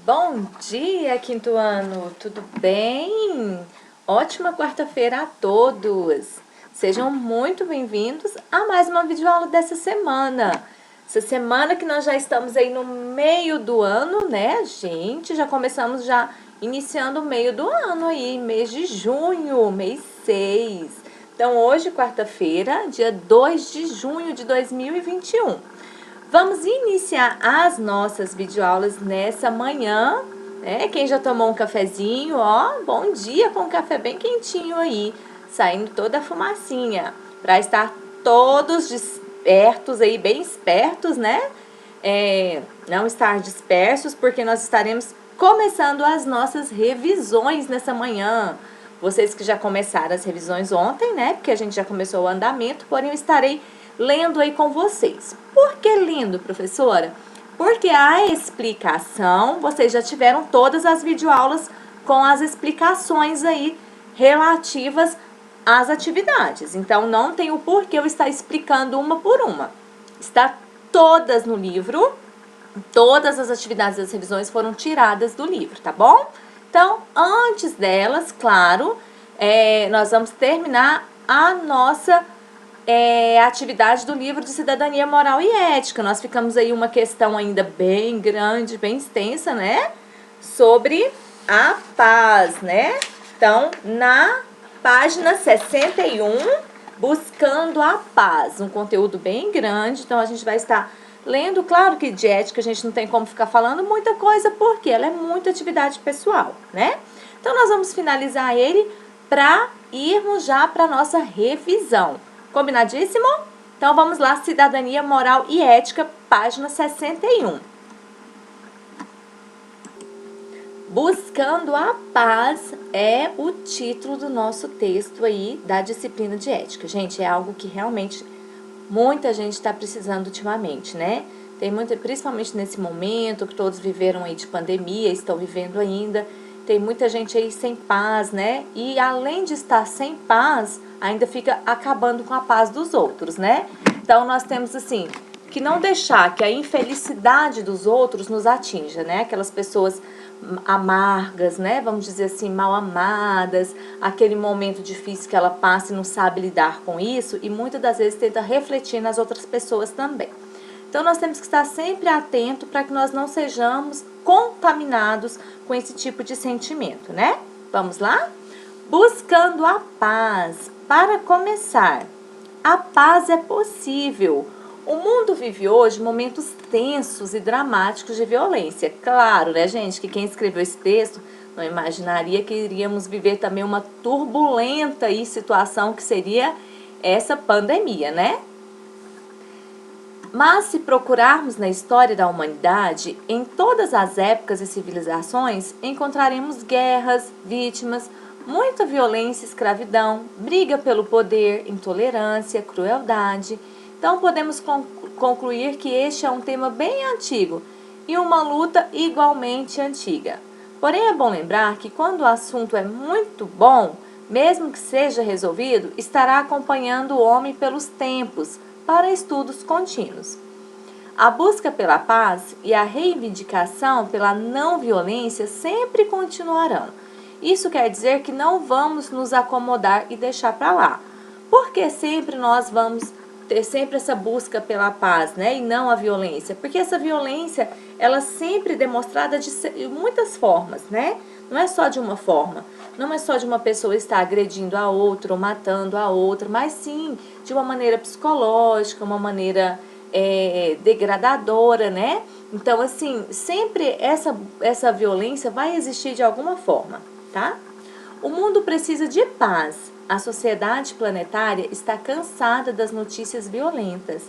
Bom dia, quinto ano! Tudo bem? Ótima quarta-feira a todos! Sejam muito bem-vindos a mais uma videoaula dessa semana. Essa semana que nós já estamos aí no meio do ano, né, gente? Já começamos iniciando o meio do ano aí, mês de junho, mês 6. Então, hoje, quarta-feira, dia 2 de junho de 2021. Vamos iniciar as nossas videoaulas nessa manhã, né? Quem já tomou um cafezinho, ó, bom dia com um café bem quentinho aí, saindo toda a fumacinha, para estar todos despertos aí, bem espertos, né? Não estar dispersos, porque nós estaremos começando as nossas revisões nessa manhã. Vocês que já começaram as revisões ontem, né? Porque a gente já começou o andamento, porém eu estarei lendo aí com vocês. Por que lendo, professora? Porque a explicação, vocês já tiveram todas as videoaulas com as explicações aí relativas às atividades. Então, não tem o porquê eu estar explicando uma por uma. Está todas no livro, todas as atividades das revisões foram tiradas do livro, tá bom? Então, antes delas, claro, nós vamos terminar a nossa atividade do livro de Cidadania Moral e Ética. Nós ficamos aí uma questão ainda bem grande, bem extensa, né? Sobre a paz, né? Então, na página 61, buscando a paz. Um conteúdo bem grande, então a gente vai estar lendo. Claro que de ética a gente não tem como ficar falando muita coisa, porque ela é muita atividade pessoal, né? Então, nós vamos finalizar ele para irmos já para a nossa revisão. Combinadíssimo? Então, vamos lá, Cidadania Moral e Ética, página 61. Buscando a paz é o título do nosso texto aí da disciplina de ética. Gente, é algo que realmente muita gente está precisando ultimamente, né? Tem muita, principalmente nesse momento que todos viveram aí de pandemia, estão vivendo ainda. Tem muita gente aí sem paz, né? E além de estar sem paz, ainda fica acabando com a paz dos outros, né? Então, nós temos, assim, que não deixar que a infelicidade dos outros nos atinja, né? Aquelas pessoas amargas, né? Vamos dizer assim, mal amadas, aquele momento difícil que ela passa e não sabe lidar com isso e muitas das vezes tenta refletir nas outras pessoas também. Então, nós temos que estar sempre atento para que nós não sejamos contaminados com esse tipo de sentimento, né? Vamos lá? Buscando a paz. Para começar, a paz é possível. O mundo vive hoje momentos tensos e dramáticos de violência. Claro, né, gente, que quem escreveu esse texto não imaginaria que iríamos viver também uma turbulenta situação que seria essa pandemia, né? Mas se procurarmos na história da humanidade, em todas as épocas e civilizações, encontraremos guerras, vítimas, muita violência e escravidão, briga pelo poder, intolerância, crueldade. Então podemos concluir que este é um tema bem antigo e uma luta igualmente antiga. Porém é bom lembrar que quando o assunto é muito bom, mesmo que seja resolvido, estará acompanhando o homem pelos tempos, para estudos contínuos. A busca pela paz e a reivindicação pela não violência sempre continuarão. Isso quer dizer que não vamos nos acomodar e deixar para lá, porque sempre nós vamos ter sempre essa busca pela paz, né, e não a violência, porque essa violência ela sempre é demonstrada de muitas formas, né? Não é só de uma forma, não é só de uma pessoa estar agredindo a outra ou matando a outra, mas sim de uma maneira psicológica, uma maneira degradadora, né? Então, assim, sempre essa violência vai existir de alguma forma, tá? O mundo precisa de paz. A sociedade planetária está cansada das notícias violentas.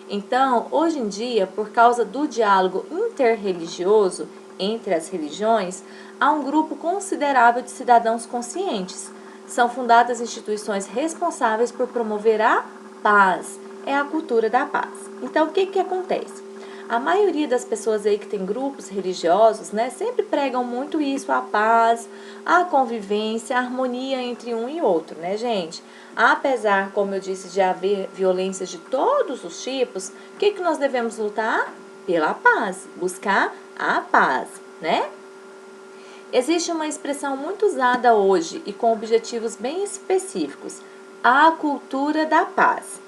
Então, hoje em dia, por causa do diálogo interreligioso entre as religiões, há um grupo considerável de cidadãos conscientes. São fundadas instituições responsáveis por promover a paz. É a cultura da paz. Então, o que acontece? A maioria das pessoas aí que tem grupos religiosos, né, sempre pregam muito isso, a paz, a convivência, a harmonia entre um e outro, né, gente? Apesar, como eu disse, de haver violências de todos os tipos, o que nós devemos lutar? Pela paz, buscar a paz, né? Existe uma expressão muito usada hoje e com objetivos bem específicos, a cultura da paz.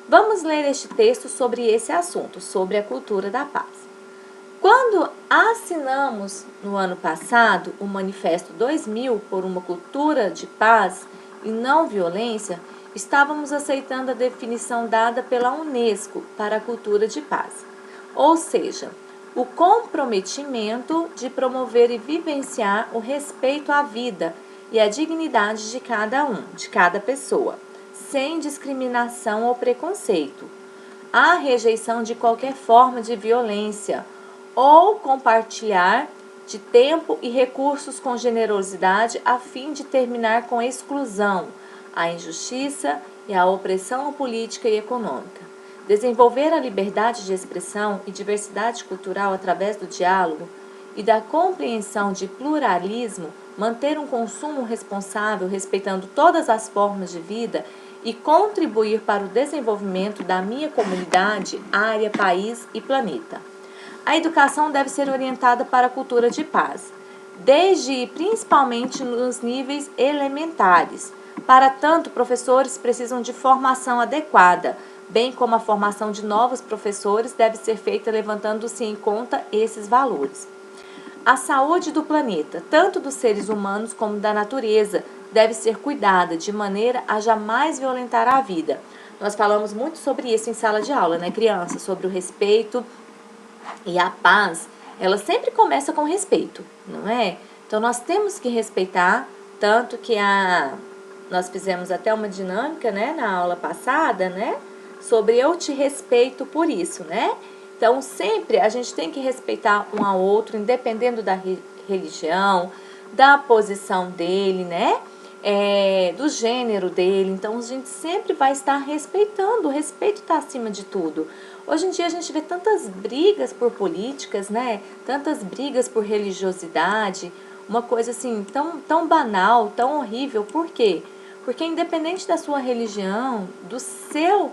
Vamos ler este texto sobre esse assunto, sobre a cultura da paz. Quando assinamos no ano passado o Manifesto 2000 por uma cultura de paz e não violência, estávamos aceitando a definição dada pela Unesco para a cultura de paz, ou seja, o comprometimento de promover e vivenciar o respeito à vida e à dignidade de cada um, de cada pessoa, sem discriminação ou preconceito, a rejeição de qualquer forma de violência ou compartilhar de tempo e recursos com generosidade a fim de terminar com a exclusão, a injustiça e a opressão política e econômica. Desenvolver a liberdade de expressão e diversidade cultural através do diálogo e da compreensão de pluralismo, manter um consumo responsável respeitando todas as formas de vida e contribuir para o desenvolvimento da minha comunidade, área, país e planeta. A educação deve ser orientada para a cultura de paz, desde e principalmente nos níveis elementares. Para tanto, professores precisam de formação adequada, bem como a formação de novos professores deve ser feita levantando-se em conta esses valores. A saúde do planeta, tanto dos seres humanos como da natureza, deve ser cuidada de maneira a jamais violentar a vida. Nós falamos muito sobre isso em sala de aula, né, crianças? Sobre o respeito e a paz, ela sempre começa com respeito, não é? Então, nós temos que respeitar, tanto que nós fizemos até uma dinâmica, né, na aula passada, né, sobre eu te respeito por isso, né? Então, sempre a gente tem que respeitar um ao outro, independendo da religião, da posição dele, né? Do gênero dele. Então, a gente sempre vai estar respeitando. O respeito está acima de tudo. Hoje em dia, a gente vê tantas brigas por políticas, né? Tantas brigas por religiosidade. Uma coisa assim, tão banal, tão horrível. Por quê? Porque independente da sua religião, do seu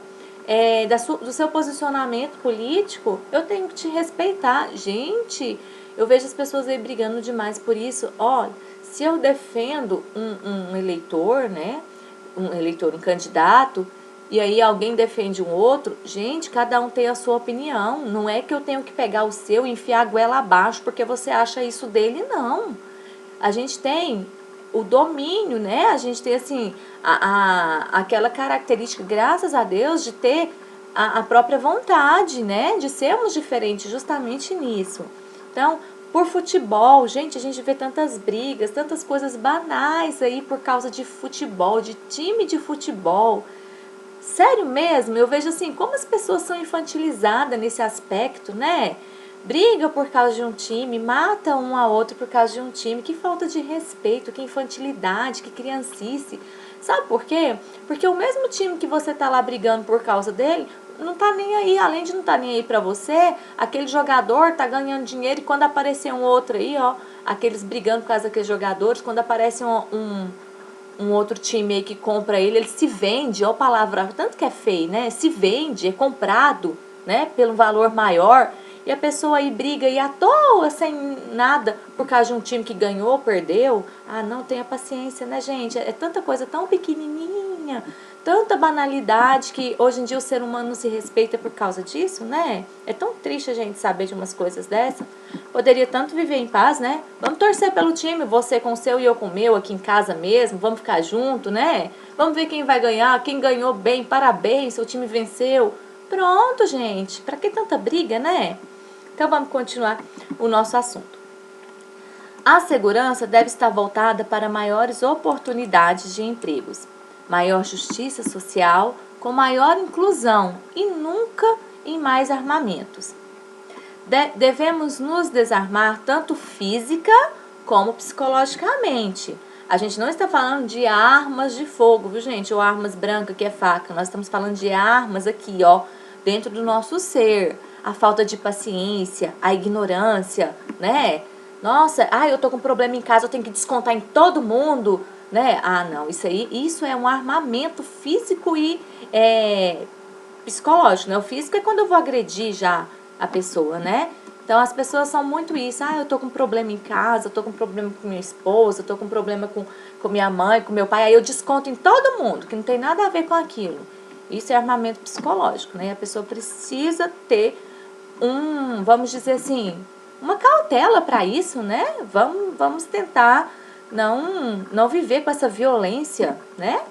posicionamento político, eu tenho que te respeitar. Gente, eu vejo as pessoas aí brigando demais por isso. Olha, se eu defendo um eleitor, né, um candidato, e aí alguém defende um outro, gente, cada um tem a sua opinião. Não é que eu tenho que pegar o seu e enfiar a goela abaixo porque você acha isso dele, não. A gente tem o domínio, né? A gente tem, assim, aquela característica, graças a Deus, de ter a própria vontade, né? De sermos diferentes justamente nisso. Então, por futebol, gente, a gente vê tantas brigas, tantas coisas banais aí por causa de futebol, de time de futebol. Sério mesmo, eu vejo assim, como as pessoas são infantilizadas nesse aspecto, né? Briga por causa de um time, mata um a outro por causa de um time. Que falta de respeito, que infantilidade, que criancice. Sabe por quê? Porque o mesmo time que você tá lá brigando por causa dele, não tá nem aí. Além de não tá nem aí pra você, aquele jogador tá ganhando dinheiro e quando aparecer um outro aí, ó, aqueles brigando por causa daqueles jogadores, quando aparece um outro time aí que compra ele se vende, ó, palavra, tanto que é feio, né? Se vende, é comprado, né? Pelo valor maior. E a pessoa aí briga aí à toa, sem nada, por causa de um time que ganhou, perdeu. Ah, não, tenha paciência, né, gente? É tanta coisa tão pequenininha, tanta banalidade que hoje em dia o ser humano não se respeita por causa disso, né? É tão triste a gente saber de umas coisas dessas. Poderia tanto viver em paz, né? Vamos torcer pelo time, você com o seu e eu com o meu, aqui em casa mesmo. Vamos ficar junto, né? Vamos ver quem vai ganhar, quem ganhou bem, parabéns, seu time venceu. Pronto, gente. Pra que tanta briga, né? Então, vamos continuar o nosso assunto. A segurança deve estar voltada para maiores oportunidades de empregos, maior justiça social, com maior inclusão e nunca em mais armamentos. Devemos nos desarmar tanto física como psicologicamente. A gente não está falando de armas de fogo, viu, gente? Ou armas brancas, que é faca. Nós estamos falando de armas aqui, ó, dentro do nosso ser. A falta de paciência, a ignorância, né? Nossa, eu tô com um problema em casa, eu tenho que descontar em todo mundo, né? Ah, não, isso é um armamento físico e psicológico, né? O físico é quando eu vou agredir já a pessoa, né? Então as pessoas são muito isso, eu tô com problema em casa, eu tô com problema com minha esposa, eu tô com problema com minha mãe, com meu pai, aí eu desconto em todo mundo, que não tem nada a ver com aquilo. Isso é armamento psicológico, né? A pessoa precisa ter vamos dizer assim, uma cautela para isso, né? Vamos tentar não viver com essa violência, né?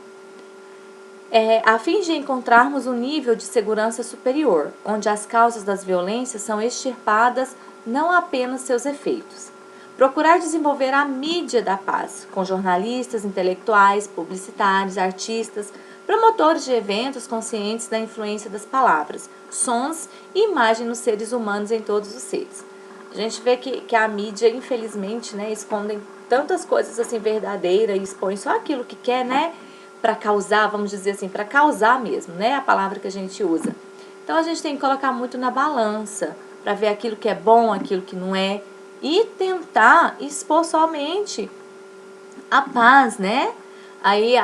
A fim de encontrarmos um nível de segurança superior, onde as causas das violências são extirpadas, não apenas seus efeitos. Procurar desenvolver a mídia da paz, com jornalistas, intelectuais, publicitários, artistas, promotores de eventos conscientes da influência das palavras, sons e imagem nos seres humanos em todos os seres. A gente vê que a mídia, infelizmente, né, esconde tantas coisas assim verdadeiras e expõe só aquilo que quer, né? Para causar, vamos dizer assim, para causar mesmo, né? A palavra que a gente usa. Então a gente tem que colocar muito na balança para ver aquilo que é bom, aquilo que não é e tentar expor somente a paz, né? Aí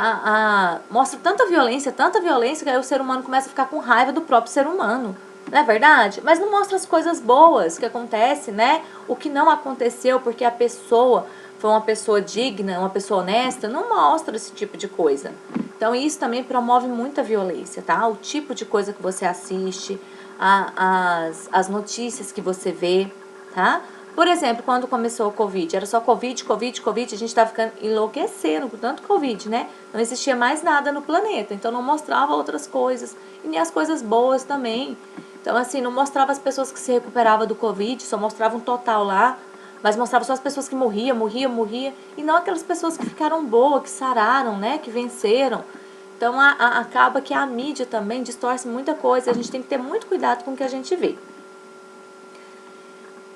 mostra tanta violência que aí o ser humano começa a ficar com raiva do próprio ser humano. Não é verdade? Mas não mostra as coisas boas que acontecem, né? O que não aconteceu porque a pessoa foi uma pessoa digna, uma pessoa honesta, não mostra esse tipo de coisa. Então isso também promove muita violência, tá? O tipo de coisa que você assiste, as notícias que você vê, tá? Por exemplo, quando começou o Covid, era só Covid, a gente estava ficando enlouquecendo com tanto Covid, né? Não existia mais nada no planeta, então não mostrava outras coisas, e nem as coisas boas também. Então, assim, não mostrava as pessoas que se recuperavam do Covid, só mostrava um total lá, mas mostrava só as pessoas que morriam, e não aquelas pessoas que ficaram boas, que sararam, né? Que venceram. Então, acaba que a mídia também distorce muita coisa, a gente tem que ter muito cuidado com o que a gente vê.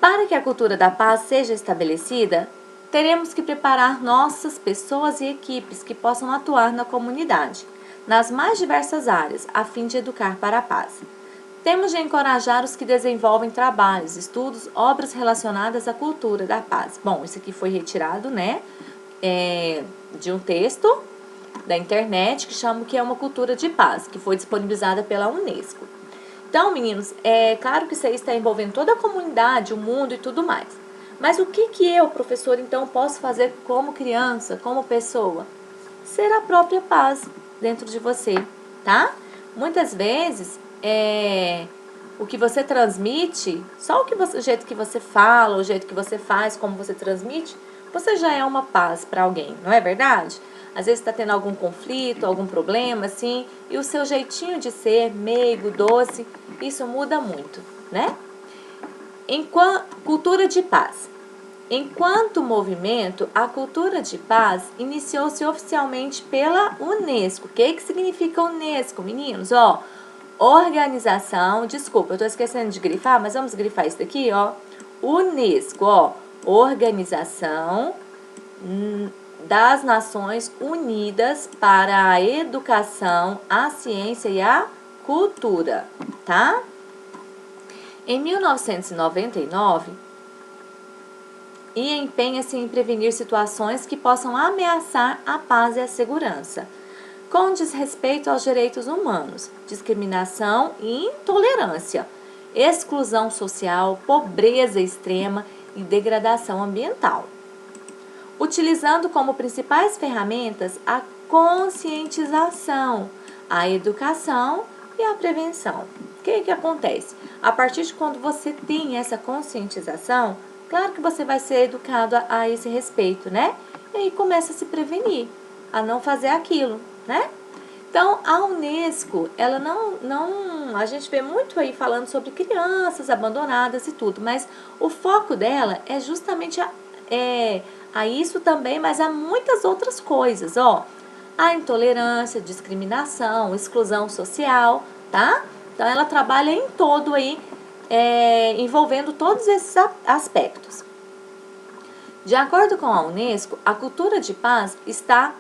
Para que a cultura da paz seja estabelecida, teremos que preparar nossas pessoas e equipes que possam atuar na comunidade, nas mais diversas áreas, a fim de educar para a paz. Temos de encorajar os que desenvolvem trabalhos, estudos, obras relacionadas à cultura da paz. Bom, isso aqui foi retirado, né, de um texto da internet que chama que é uma cultura de paz, que foi disponibilizada pela Unesco. Então, meninos, é claro que isso aí está envolvendo toda a comunidade, o mundo e tudo mais. Mas o que eu, professor, então, posso fazer como criança, como pessoa? Ser a própria paz dentro de você, tá? Muitas vezes, o que você transmite, só o jeito que você fala, o jeito que você faz, como você transmite, você já é uma paz para alguém, não é verdade? Às vezes está tendo algum conflito, algum problema, assim, e o seu jeitinho de ser, meigo, doce, isso muda muito, né? Cultura de paz. Enquanto movimento, a cultura de paz iniciou-se oficialmente pela Unesco. O que significa Unesco, meninos? Organização, desculpa, eu estou esquecendo de grifar, mas vamos grifar isso daqui, Unesco, Organização das Nações Unidas para a Educação, a Ciência e a Cultura, tá? Em 1999, e empenha-se em prevenir situações que possam ameaçar a paz e a segurança, com desrespeito aos direitos humanos, discriminação e intolerância, exclusão social, pobreza extrema e degradação ambiental, utilizando como principais ferramentas a conscientização, a educação e a prevenção. O que acontece? A partir de quando você tem essa conscientização, claro que você vai ser educado a esse respeito, né? E aí começa a se prevenir, a não fazer aquilo, né? Então, a Unesco, ela a gente vê muito aí falando sobre crianças abandonadas e tudo, mas o foco dela é justamente a isso também, mas há muitas outras coisas, a intolerância, discriminação, exclusão social, tá? Então, ela trabalha em todo aí, envolvendo todos esses aspectos. De acordo com a Unesco, a cultura de paz está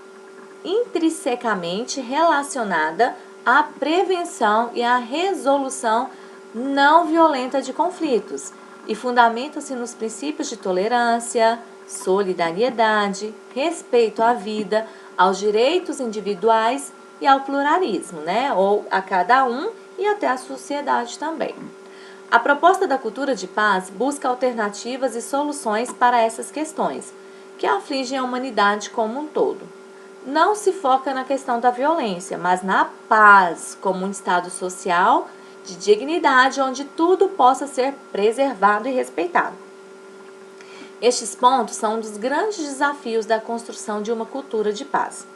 intrinsecamente relacionada à prevenção e à resolução não violenta de conflitos e fundamenta-se nos princípios de tolerância, solidariedade, respeito à vida, aos direitos individuais e ao pluralismo, né? Ou a cada um e até à sociedade também. A proposta da cultura de paz busca alternativas e soluções para essas questões, que afligem a humanidade como um todo. Não se foca na questão da violência, mas na paz, como um estado social de dignidade onde tudo possa ser preservado e respeitado. Estes pontos são um dos grandes desafios da construção de uma cultura de paz.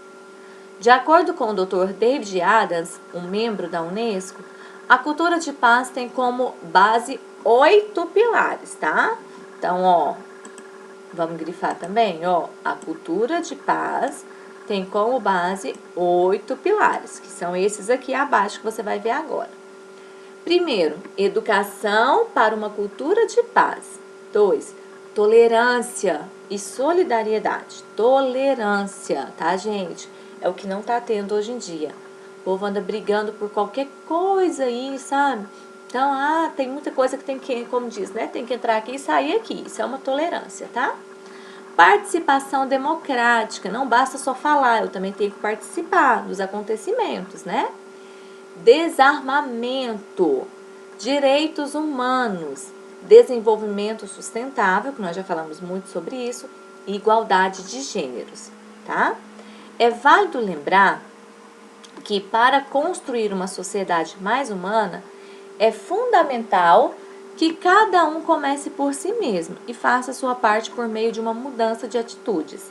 De acordo com o Dr. David Adams, um membro da Unesco, a cultura de paz tem como base 8 pilares, tá? Então, vamos grifar também, a cultura de paz tem como base 8 pilares, que são esses aqui abaixo que você vai ver agora. Primeiro, educação para uma cultura de paz. 2, tolerância e solidariedade. Tolerância, tá, gente? É o que não tá tendo hoje em dia. O povo anda brigando por qualquer coisa aí, sabe? Então, tem muita coisa que tem que, como diz, né? Tem que entrar aqui e sair aqui. Isso é uma tolerância, tá? Participação democrática. Não basta só falar, eu também tenho que participar dos acontecimentos, né? Desarmamento. Direitos humanos. Desenvolvimento sustentável, que nós já falamos muito sobre isso, e igualdade de gêneros, tá? É válido lembrar que para construir uma sociedade mais humana, é fundamental que cada um comece por si mesmo e faça sua parte por meio de uma mudança de atitudes,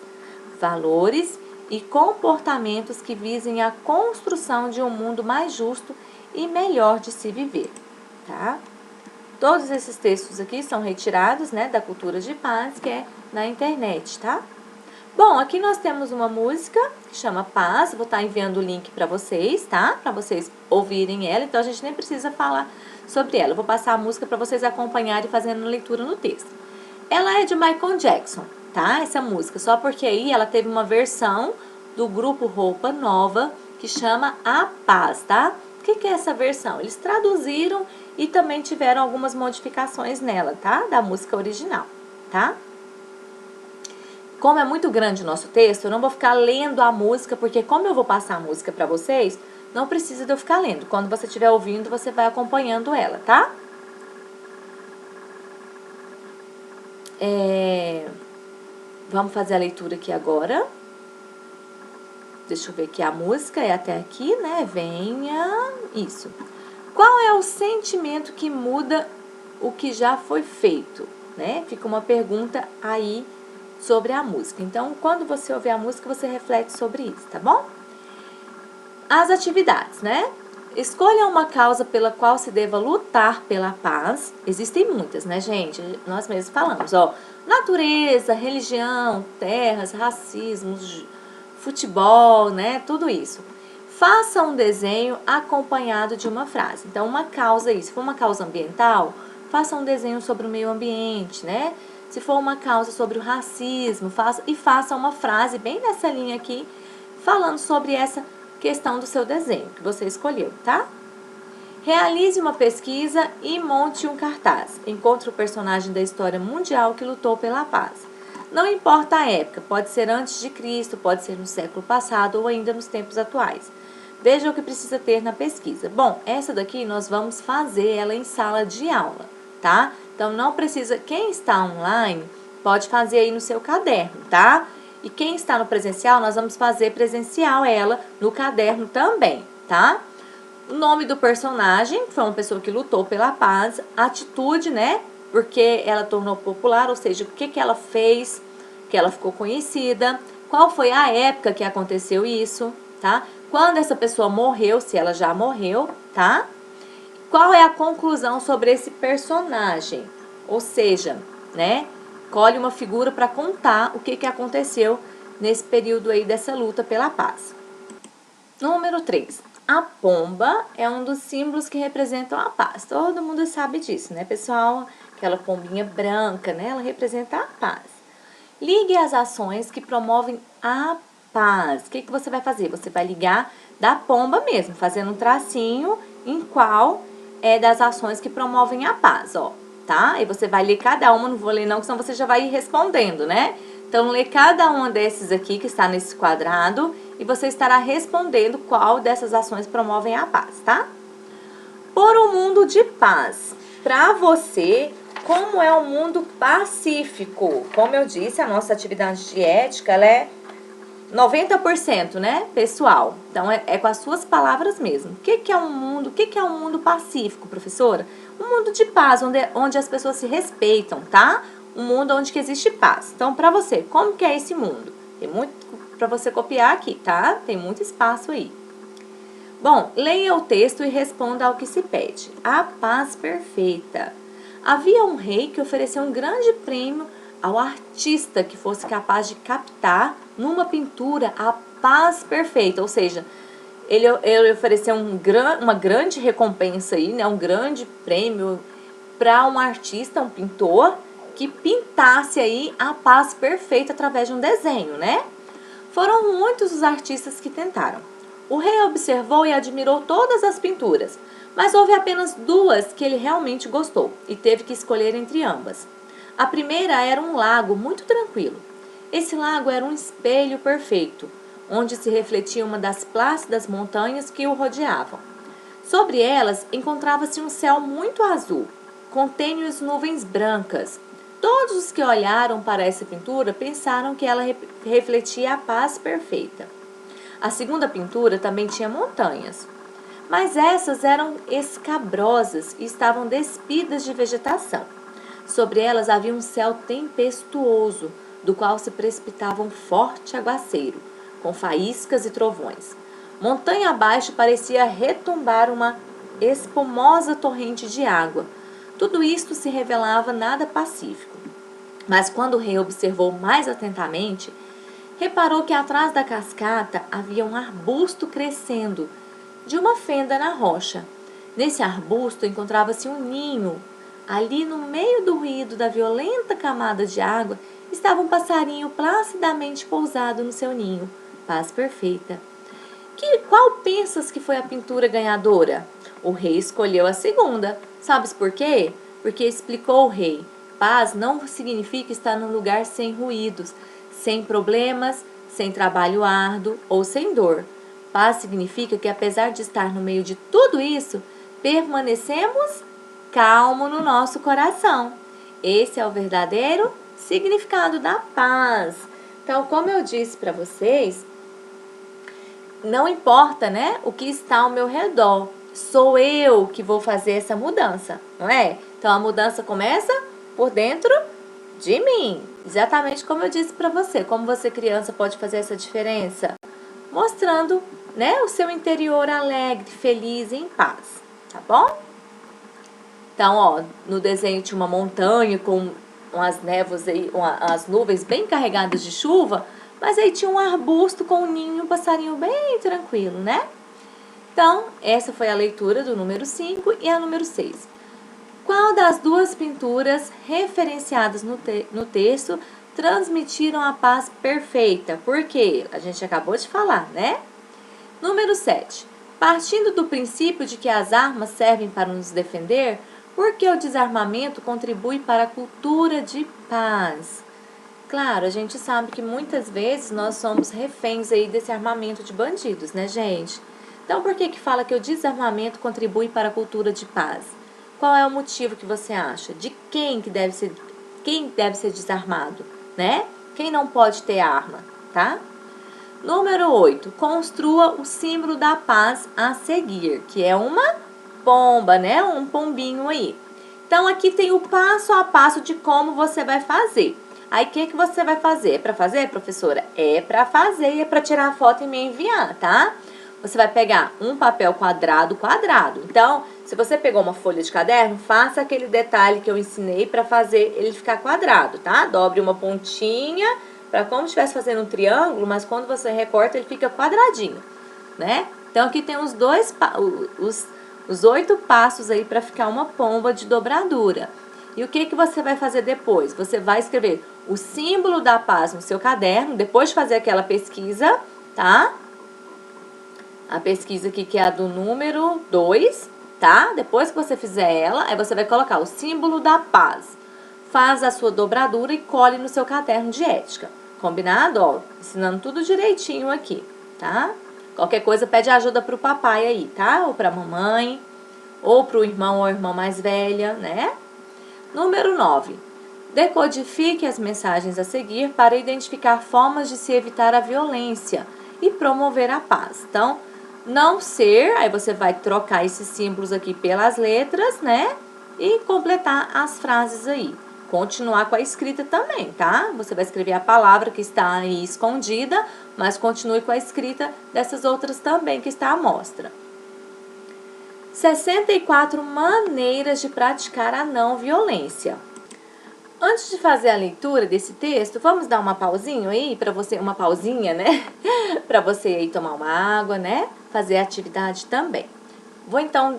valores e comportamentos que visem a construção de um mundo mais justo e melhor de se viver, tá? Todos esses textos aqui são retirados, né, da Cultura de Paz, que é na internet, tá? Bom, aqui nós temos uma música que chama Paz, vou estar enviando o link para vocês, tá? Para vocês ouvirem ela, então a gente nem precisa falar sobre ela. Eu vou passar a música para vocês acompanharem fazendo leitura no texto. Ela é de Michael Jackson, tá? Essa música, só porque aí ela teve uma versão do grupo Roupa Nova que chama A Paz, tá? O que é essa versão? Eles traduziram e também tiveram algumas modificações nela, tá? Da música original, tá? Como é muito grande o nosso texto, eu não vou ficar lendo a música, porque como eu vou passar a música para vocês, não precisa de eu ficar lendo. Quando você estiver ouvindo, você vai acompanhando ela, tá? Vamos fazer a leitura aqui agora. Deixa eu ver aqui, a música é até aqui, né? Venha, isso. Qual é o sentimento que muda o que já foi feito, né? Fica uma pergunta aí sobre a música. Então, quando você ouvir a música, você reflete sobre isso, tá bom? As atividades, né? Escolha uma causa pela qual se deva lutar pela paz. Existem muitas, né, gente? Nós mesmos falamos, natureza, religião, terras, racismo, futebol, né? Tudo isso. Faça um desenho acompanhado de uma frase. Então, uma causa aí, se for uma causa ambiental, faça um desenho sobre o meio ambiente, né? Se for uma causa sobre o racismo, faça uma frase bem nessa linha aqui, falando sobre essa questão do seu desenho que você escolheu, tá? Realize uma pesquisa e monte um cartaz. Encontre o personagem da história mundial que lutou pela paz. Não importa a época, pode ser antes de Cristo, pode ser no século passado ou ainda nos tempos atuais. Veja o que precisa ter na pesquisa. Bom, essa daqui nós vamos fazer ela em sala de aula, tá? Então, não precisa, quem está online pode fazer aí no seu caderno, tá? E quem está no presencial, nós vamos fazer presencial ela no caderno também, tá? O nome do personagem, foi uma pessoa que lutou pela paz, atitude, né? Porque ela tornou popular, ou seja, o que ela fez, que ela ficou conhecida, qual foi a época que aconteceu isso, tá? Quando essa pessoa morreu, se ela já morreu, tá? Qual é a conclusão sobre esse personagem? Ou seja, né? Colhe uma figura para contar o que aconteceu nesse período aí dessa luta pela paz. Número 3. A pomba é um dos símbolos que representam a paz. Todo mundo sabe disso, né, pessoal? Aquela pombinha branca, né? Ela representa a paz. Ligue as ações que promovem a paz. O que você vai fazer? Você vai ligar da pomba mesmo, fazendo um tracinho em qual é das ações que promovem a paz, tá? E você vai ler cada uma, não vou ler não, senão você já vai ir respondendo, né? Então, lê cada uma desses aqui que está nesse quadrado e você estará respondendo qual dessas ações promovem a paz, tá? Por um mundo de paz. para você como é um mundo pacífico. Como eu disse, a nossa atividade de ética, ela é 90%, né, pessoal? Então, é com as suas palavras mesmo. O que é um mundo? O que é um mundo pacífico, professora? Um mundo de paz, onde as pessoas se respeitam, tá? Um mundo onde que existe paz. Então, para você, como que é esse mundo? Tem muito para você copiar aqui, tá? Tem muito espaço aí. Bom, leia o texto e responda ao que se pede. A paz perfeita. Havia um rei que ofereceu um grande prêmio ao artista que fosse capaz de captar numa pintura a paz perfeita, ou seja, ele ofereceu uma grande recompensa aí, né, um grande prêmio para um artista, um pintor, que pintasse aí a paz perfeita através de um desenho, né? Foram muitos os artistas que tentaram. O rei observou e admirou todas as pinturas, mas houve apenas duas que ele realmente gostou e teve que escolher entre ambas. A primeira era um lago muito tranquilo. Esse lago era um espelho perfeito, onde se refletia uma das plácidas montanhas que o rodeavam. Sobre elas encontrava-se um céu muito azul, com tênues nuvens brancas. Todos os que olharam para essa pintura pensaram que ela refletia a paz perfeita. A segunda pintura também tinha montanhas, mas essas eram escabrosas e estavam despidas de vegetação. Sobre elas havia um céu tempestuoso, do qual se precipitava um forte aguaceiro, com faíscas e trovões. Montanha abaixo parecia retumbar uma espumosa torrente de água. Tudo isto se revelava nada pacífico. Mas quando o rei observou mais atentamente, reparou que atrás da cascata havia um arbusto crescendo de uma fenda na rocha. Nesse arbusto encontrava-se um ninho. Ali, no meio do ruído da violenta camada de água, estava um passarinho placidamente pousado no seu ninho. Paz perfeita. Qual pensas que foi a pintura ganhadora? O rei escolheu a segunda. Sabes por quê? Porque explicou o rei. Paz não significa estar num lugar sem ruídos, sem problemas, sem trabalho árduo ou sem dor. Paz significa que, apesar de estar no meio de tudo isso, permanecemos calmo no nosso coração. Esse é o verdadeiro significado da paz. Então, como eu disse para vocês, não importa, né, o que está ao meu redor. Sou eu que vou fazer essa mudança, não é? Então, a mudança começa por dentro de mim. Exatamente como eu disse para você. Como você, criança, pode fazer essa diferença? Mostrando, né, o seu interior alegre, feliz e em paz. Tá bom? Então, ó, no desenho tinha uma montanha com umas névoas aí, as nuvens bem carregadas de chuva, mas aí tinha um arbusto com um ninho, um passarinho bem tranquilo, né? Então, essa foi a leitura do número 5 e a número 6. Qual das duas pinturas referenciadas no texto transmitiram a paz perfeita? Por quê? A gente acabou de falar, né? Número 7. Partindo do princípio de que as armas servem para nos defender, por que o desarmamento contribui para a cultura de paz? Claro, a gente sabe que muitas vezes nós somos reféns aí desse armamento de bandidos, né, gente? Então, por que fala que o desarmamento contribui para a cultura de paz? Qual é o motivo que você acha? De quem deve ser desarmado, né? Quem não pode ter arma, tá? Número 8. Construa o símbolo da paz a seguir, que é uma pomba, né? Um pombinho aí. Então, aqui tem o passo a passo de como você vai fazer. Aí, o que você vai fazer? É para fazer, professora? É para fazer e é para tirar a foto e me enviar, tá? Você vai pegar um papel quadrado. Então, se você pegou uma folha de caderno, faça aquele detalhe que eu ensinei para fazer ele ficar quadrado, tá? Dobre uma pontinha para como se estivesse fazendo um triângulo, mas quando você recorta ele fica quadradinho, né? Então, aqui tem os 8 passos aí para ficar uma pomba de dobradura. E o que você vai fazer depois? Você vai escrever o símbolo da paz no seu caderno, depois de fazer aquela pesquisa, tá? A pesquisa aqui que é a do número 2, tá? Depois que você fizer ela, aí você vai colocar o símbolo da paz. Faz a sua dobradura e cole no seu caderno de ética. Combinado? Ó, ensinando tudo direitinho aqui, tá? Qualquer coisa pede ajuda pro papai aí, tá? Ou pra mamãe. ou para o irmão ou irmã mais velha, né? Número 9. Decodifique as mensagens a seguir para identificar formas de se evitar a violência e promover a paz. Então, não ser, aí você vai trocar esses símbolos aqui pelas letras, né? E completar as frases aí. Continuar com a escrita também, tá? Você vai escrever a palavra que está aí escondida, mas continue com a escrita dessas outras também que está à mostra. 64 maneiras de praticar a não violência. Antes de fazer a leitura desse texto, vamos dar uma pausinha aí para você, uma pausinha, né? Para você aí tomar uma água, né? Fazer a atividade também. Vou então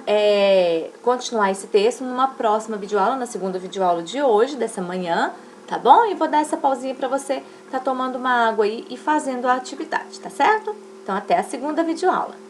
continuar esse texto numa próxima videoaula, na segunda videoaula de hoje, dessa manhã, tá bom? E vou dar essa pausinha para você tá tomando uma água aí e fazendo a atividade, tá certo? Então até a segunda videoaula.